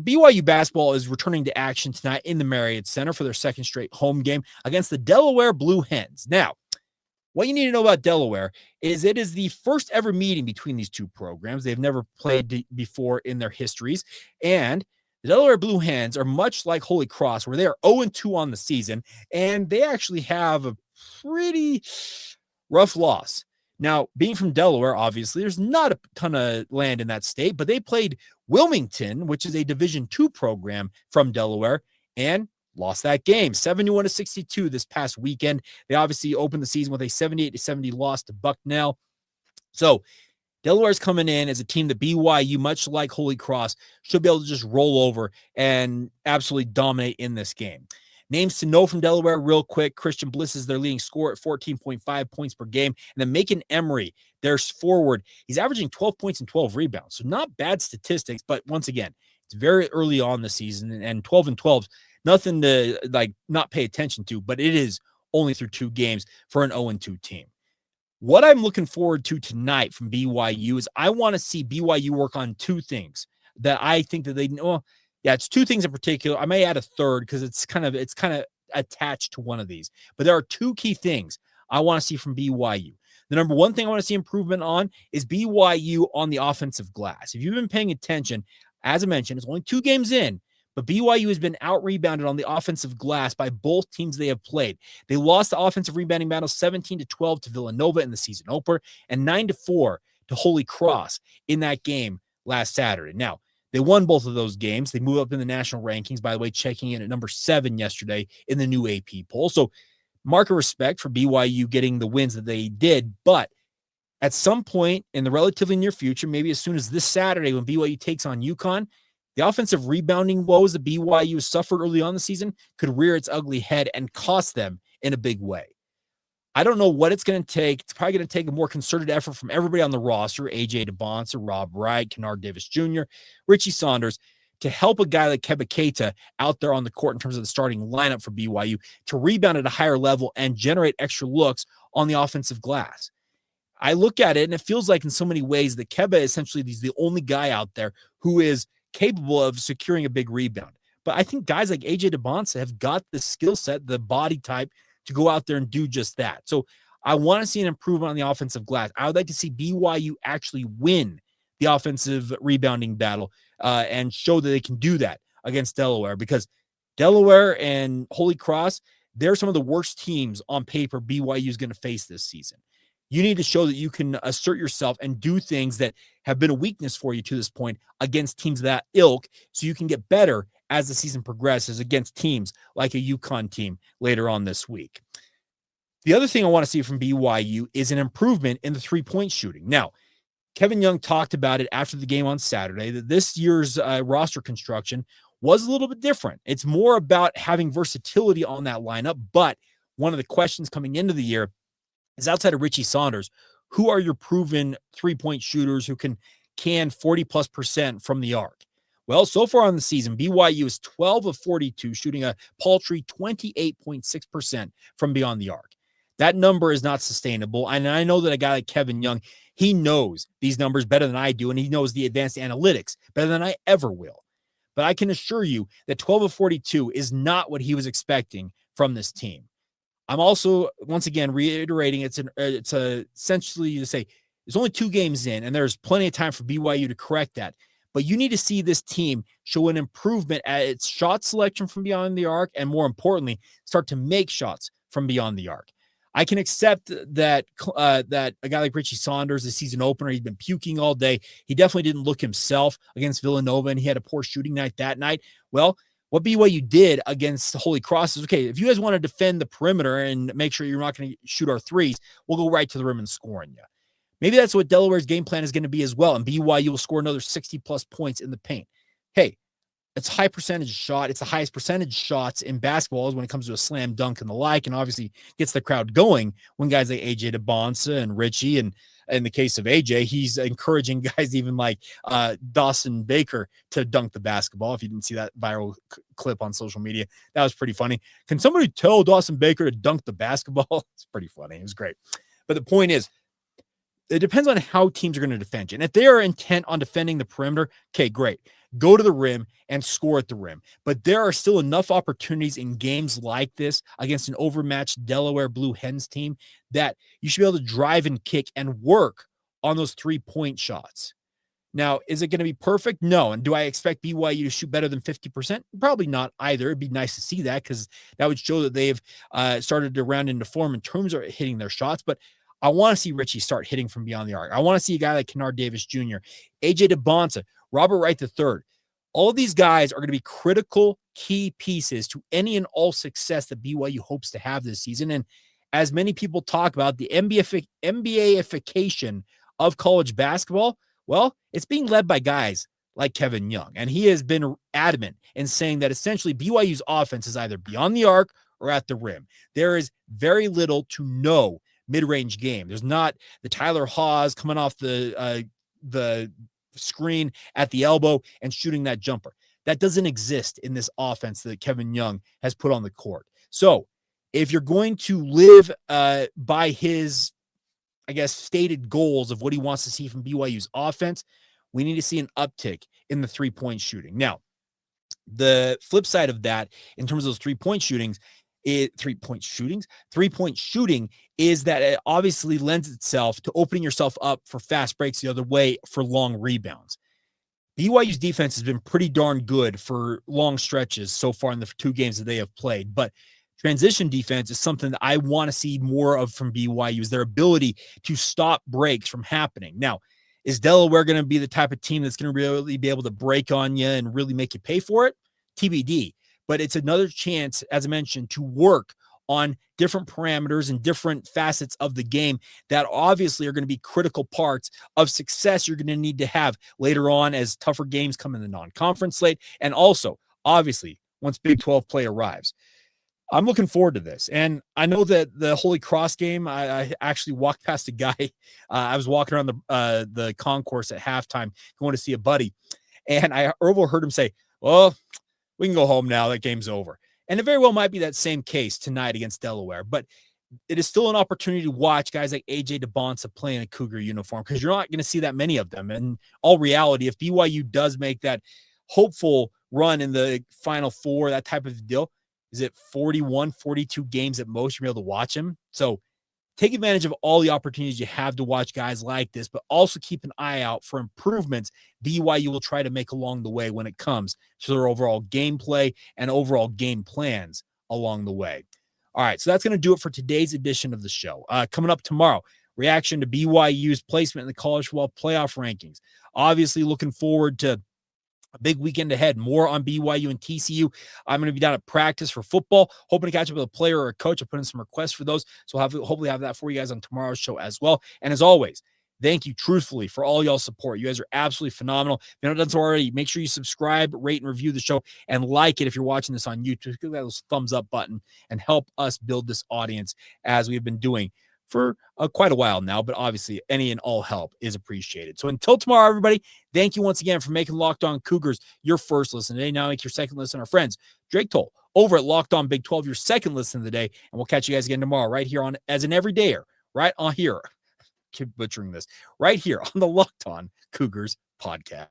BYU basketball is returning to action tonight in the Marriott Center for their second straight home game against the Delaware Blue Hens. Now, what you need to know about Delaware is it is the first ever meeting between these two programs. They've never played before in their histories. And the Delaware Blue Hens are much like Holy Cross, where they are 0-2 on the season, and they actually have a pretty rough loss. Now, being from Delaware, obviously, there's not a ton of land in that state, but they played Wilmington, which is a Division II program from Delaware, and lost that game 71-62 this past weekend. They obviously opened the season with a 78-70 loss to Bucknell. So Delaware's coming in as a team that BYU, much like Holy Cross, should be able to just roll over and absolutely dominate in this game. Names to know from Delaware real quick. Christian Bliss is their leading scorer at 14.5 points per game. And then Macon Emery, their forward, he's averaging 12 points and 12 rebounds. So not bad statistics, but once again, it's very early on the season, and 12 and 12 nothing to not pay attention to, but it is only through 2 games for an 0-2 team. What I'm looking forward to tonight from BYU is I want to see BYU work on 2 things that I think that they know. Yeah, it's 2 things in particular. I may add a third because it's kind of attached to one of these. But there are 2 key things I want to see from BYU. The number one thing I want to see improvement on is BYU on the offensive glass. If you've been paying attention, as I mentioned, it's only 2 games in, but BYU has been out-rebounded on the offensive glass by both teams they have played. They lost the offensive rebounding battle 17-12 to Villanova in the season opener and 9-4 to Holy Cross in that game last Saturday. Now, they won both of those games. They move up in the national rankings, by the way, checking in at number 7 yesterday in the new AP poll. So mark of respect for BYU getting the wins that they did, but at some point in the relatively near future, maybe as soon as this Saturday when BYU takes on UConn, the offensive rebounding woes that BYU has suffered early on the season could rear its ugly head and cost them in a big way. I don't know what it's going to take. It's probably going to take a more concerted effort from everybody on the roster, A.J. DeBonce, Rob Wright, Kennard Davis Jr., Richie Saunders, to help a guy like Keba out there on the court in terms of the starting lineup for BYU to rebound at a higher level and generate extra looks on the offensive glass. I look at it, and it feels like in so many ways that Keba essentially is the only guy out there who is capable of securing a big rebound. But I think guys like A.J. DeBonce have got the skill set, the body type to go out there and do just that. So I want to see an improvement on the offensive glass. I would like to see BYU actually win the offensive rebounding battle and show that they can do that against Delaware, because Delaware and Holy Cross, they're some of the worst teams on paper BYU is going to face this season. You need to show that you can assert yourself and do things that have been a weakness for you to this point against teams of that ilk, so you can get better as the season progresses against teams like a UConn team later on this week. The other thing I want to see from BYU is an improvement in the 3-point shooting. Now, Kevin Young talked about it after the game on Saturday, that this year's roster construction was a little bit different. It's more about having versatility on that lineup, but one of the questions coming into the year is, outside of Richie Saunders, who are your proven 3-point shooters who can 40+% from the arc? Well, so far on the season, BYU is 12 of 42, shooting a paltry 28.6% from beyond the arc. That number is not sustainable. And I know that a guy like Kevin Young, he knows these numbers better than I do, and he knows the advanced analytics better than I ever will. But I can assure you that 12 of 42 is not what he was expecting from this team. I'm also, once again, reiterating it's essentially to say there's only 2 games in, and there's plenty of time for BYU to correct that. But you need to see this team show an improvement at its shot selection from beyond the arc, and more importantly, start to make shots from beyond the arc. I can accept that that a guy like Richie Saunders, the season opener, he'd been puking all day. He definitely didn't look himself against Villanova, and he had a poor shooting night that night. Well, what BYU did against Holy Cross is, okay, if you guys want to defend the perimeter and make sure you're not going to shoot our threes, we'll go right to the rim and score on you. Maybe that's what Delaware's game plan is going to be as well, and BYU will score another 60-plus points in the paint. Hey, it's a high percentage shot. It's the highest percentage shots in basketball when it comes to a slam dunk and the like, and obviously gets the crowd going when guys like A.J. DeBonce and Richie, and in the case of A.J., he's encouraging guys even like Dawson Baker to dunk the basketball. If you didn't see that viral clip on social media, that was pretty funny. Can somebody tell Dawson Baker to dunk the basketball? It's pretty funny. It was great. But the point is, it depends on how teams are going to defend you. And if they are intent on defending the perimeter, okay, great. go to the rim, and score at the rim. But there are still enough opportunities in games like this against an overmatched Delaware Blue Hens team that you should be able to drive and kick and work on those 3-point shots. Now, is it going to be perfect? No. And do I expect BYU to shoot better than 50%? Probably not either. It'd be nice to see that because that would show that they've started to round into form in terms of hitting their shots. But I want to see Richie start hitting from beyond the arc. I want to see a guy like Kennard Davis Jr., AJ DeBonsa, Robert Wright III. All of these guys are going to be critical key pieces to any and all success that BYU hopes to have this season. And as many people talk about the NBA-ification of college basketball, well, it's being led by guys like Kevin Young, and he has been adamant in saying that essentially BYU's offense is either beyond the arc or at the rim. There is very little to no mid-range game. There's not the Tyler Haws coming off the screen at the elbow and shooting that jumper. That doesn't exist in this offense that Kevin Young has put on the court. So if you're going to live by his stated goals of what he wants to see from BYU's offense, we need to see an uptick in the 3-point shooting. Now, the flip side of that, in terms of those 3-point shootings, 3-point shooting is that it obviously lends itself to opening yourself up for fast breaks the other way for long rebounds. BYU's defense has been pretty darn good for long stretches so far in the 2 games that they have played, but transition defense is something that I want to see more of from BYU, is their ability to stop breaks from happening. Now, is Delaware going to be the type of team that's going to really be able to break on you and really make you pay for it? TBD. But it's another chance, as I mentioned, to work on different parameters and different facets of the game that obviously are going to be critical parts of success you're going to need to have later on as tougher games come in the non-conference slate. And also, obviously, once Big 12 play arrives. I'm looking forward to this. And I know that the Holy Cross game, I actually walked past a guy. I was walking around the concourse at halftime going to see a buddy. And I overheard him say, well, we can go home now. That game's over. And it very well might be that same case tonight against Delaware. But it is still an opportunity to watch guys like AJ DeBonsa play in a Cougar uniform because you're not going to see that many of them. And all reality, if BYU does make that hopeful run in the Final Four, that type of deal, is it 41, 42 games at most you're able to watch him? So take advantage of all the opportunities you have to watch guys like this, but also keep an eye out for improvements BYU will try to make along the way when it comes to their overall gameplay and overall game plans along the way. All right, so that's going to do it for today's edition of the show. Coming up tomorrow, reaction to BYU's placement in the college football playoff rankings. Obviously looking forward to a big weekend ahead. More on BYU and TCU. I'm going to be down at practice for football, hoping to catch up with a player or a coach. I'll put in some requests for those. So I'll hopefully have that for you guys on tomorrow's show as well. And as always, thank you truthfully for all y'all support. You guys are absolutely phenomenal. If you haven't done so already, make sure you subscribe, rate, and review the show, and like it if you're watching this on YouTube. Click that thumbs up button and help us build this audience as we've been doing for quite a while now, but obviously any and all help is appreciated. So until tomorrow, everybody, thank you once again for making Locked On Cougars your first listen today. Now make your second listen. Our friends, Drake Toll over at Locked On Big 12, your second listen of the day. And we'll catch you guys again tomorrow right here on as an everydayer, right on here. Keep butchering this right here on the Locked On Cougars podcast.